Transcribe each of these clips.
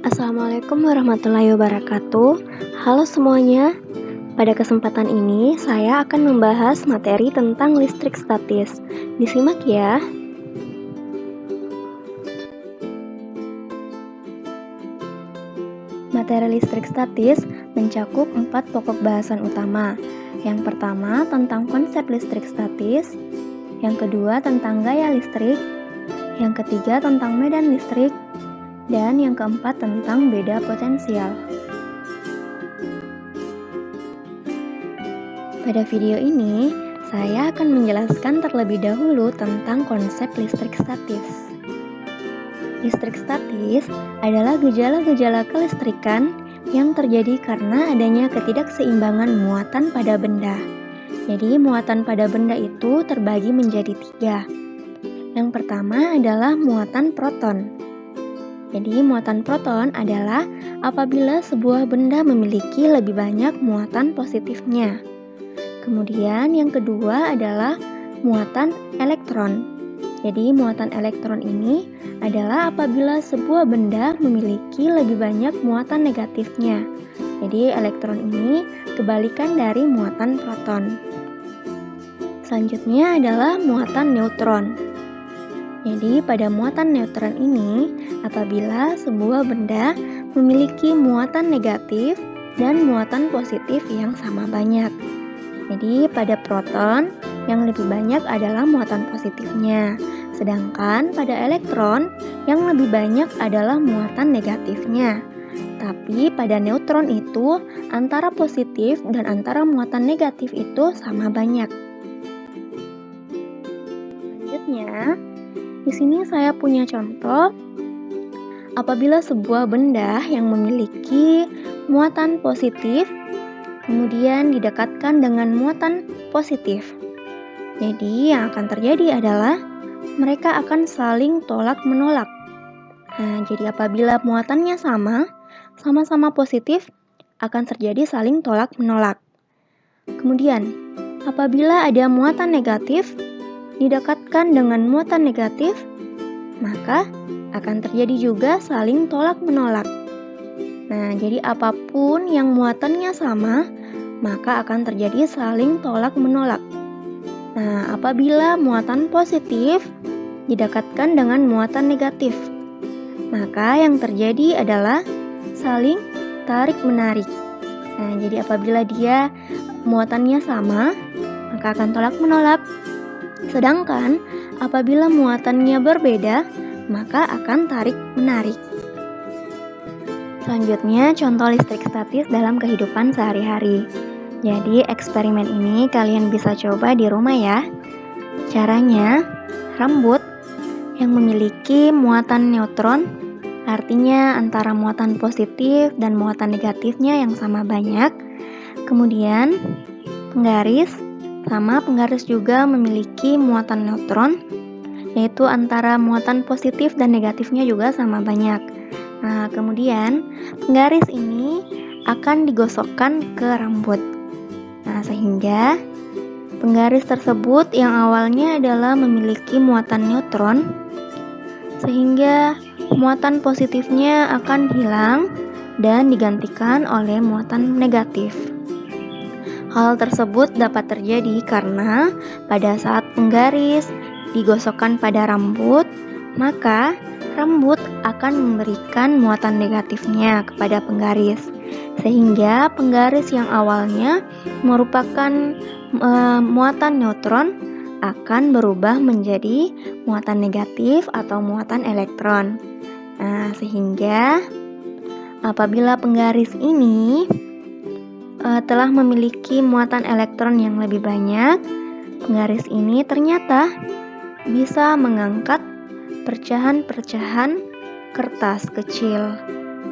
Assalamualaikum warahmatullahi wabarakatuh. Halo semuanya. Pada kesempatan ini, saya akan membahas materi tentang listrik statis. Disimak ya. Materi listrik statis mencakup 4 pokok bahasan utama. Yang pertama tentang konsep listrik statis, yang kedua tentang gaya listrik, yang ketiga tentang medan listrik, dan yang keempat tentang beda potensial. Pada video ini, saya akan menjelaskan terlebih dahulu tentang konsep listrik statis. Listrik statis adalah gejala-gejala kelistrikan yang terjadi karena adanya ketidakseimbangan muatan pada benda. Jadi, muatan pada benda itu terbagi menjadi 3. Yang pertama adalah muatan proton. Jadi, muatan proton adalah apabila sebuah benda memiliki lebih banyak muatan positifnya. Kemudian yang kedua adalah muatan elektron. Jadi, muatan elektron ini adalah apabila sebuah benda memiliki lebih banyak muatan negatifnya. Jadi, elektron ini kebalikan dari muatan proton. Selanjutnya adalah muatan neutron. Jadi, pada muatan neutron ini, apabila sebuah benda memiliki muatan negatif dan muatan positif yang sama banyak. Jadi, pada proton, yang lebih banyak adalah muatan positifnya, sedangkan pada elektron, yang lebih banyak adalah muatan negatifnya. Tapi pada neutron itu, antara positif dan antara muatan negatif itu sama banyak. Selanjutnya, di sini saya punya contoh. Apabila sebuah benda yang memiliki muatan positif kemudian didekatkan dengan muatan positif. Jadi, yang akan terjadi adalah mereka akan saling tolak-menolak. Nah, jadi apabila muatannya sama-sama positif, akan terjadi saling tolak-menolak. Kemudian, apabila ada muatan negatif didekatkan dengan muatan negatif, maka akan terjadi juga saling tolak-menolak. Nah, jadi apapun yang muatannya sama, maka akan terjadi saling tolak-menolak. Nah, apabila muatan positif didekatkan dengan muatan negatif, maka yang terjadi adalah saling tarik-menarik. Nah, jadi apabila dia muatannya sama, maka akan tolak-menolak. Sedangkan apabila muatannya berbeda, maka akan tarik-menarik. Selanjutnya, contoh listrik statis dalam kehidupan sehari-hari. Jadi, eksperimen ini kalian bisa coba di rumah ya. Caranya, rambut yang memiliki muatan neutron, artinya antara muatan positif dan muatan negatifnya yang sama banyak. Kemudian, penggaris juga memiliki muatan neutron, yaitu antara muatan positif dan negatifnya juga sama banyak. Nah, kemudian penggaris ini akan digosokkan ke rambut. Nah, sehingga penggaris tersebut yang awalnya adalah memiliki muatan neutron, sehingga muatan positifnya akan hilang dan digantikan oleh muatan negatif. Hal tersebut dapat terjadi karena pada saat penggaris digosokkan pada rambut, maka rambut akan memberikan muatan negatifnya kepada penggaris, sehingga penggaris yang awalnya merupakan muatan neutron akan berubah menjadi muatan negatif atau muatan elektron. Nah, sehingga apabila penggaris ini telah memiliki muatan elektron yang lebih banyak, penggaris ini ternyata bisa mengangkat pecahan-pecahan kertas kecil.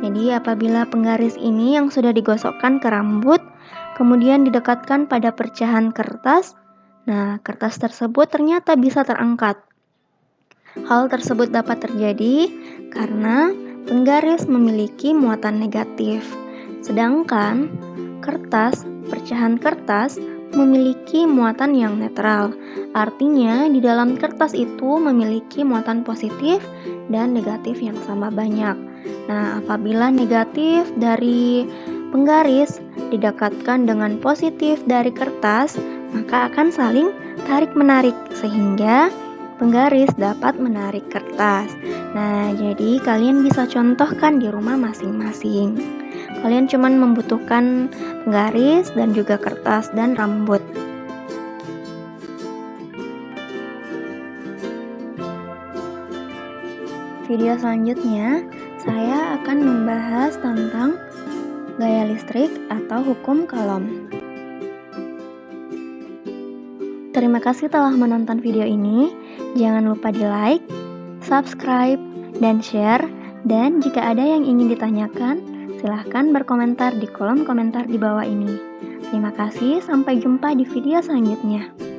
Jadi apabila penggaris ini yang sudah digosokkan ke rambut kemudian didekatkan pada pecahan kertas, nah kertas tersebut ternyata bisa terangkat. Hal tersebut dapat terjadi karena penggaris memiliki muatan negatif, sedangkan pecahan kertas memiliki muatan yang netral. Artinya, di dalam kertas itu memiliki muatan positif dan negatif yang sama banyak. Nah, apabila negatif dari penggaris didekatkan dengan positif dari kertas, maka akan saling tarik-menarik sehingga penggaris dapat menarik kertas. Nah, jadi kalian bisa contohkan di rumah masing-masing. Kalian cuma membutuhkan penggaris dan juga kertas dan rambut. Video selanjutnya, saya akan membahas tentang gaya listrik atau hukum Coulomb. Terima kasih telah menonton video ini. Jangan lupa di like, subscribe, dan share. Dan jika ada yang ingin ditanyakan, silahkan berkomentar di kolom komentar di bawah ini. Terima kasih, sampai jumpa di video selanjutnya.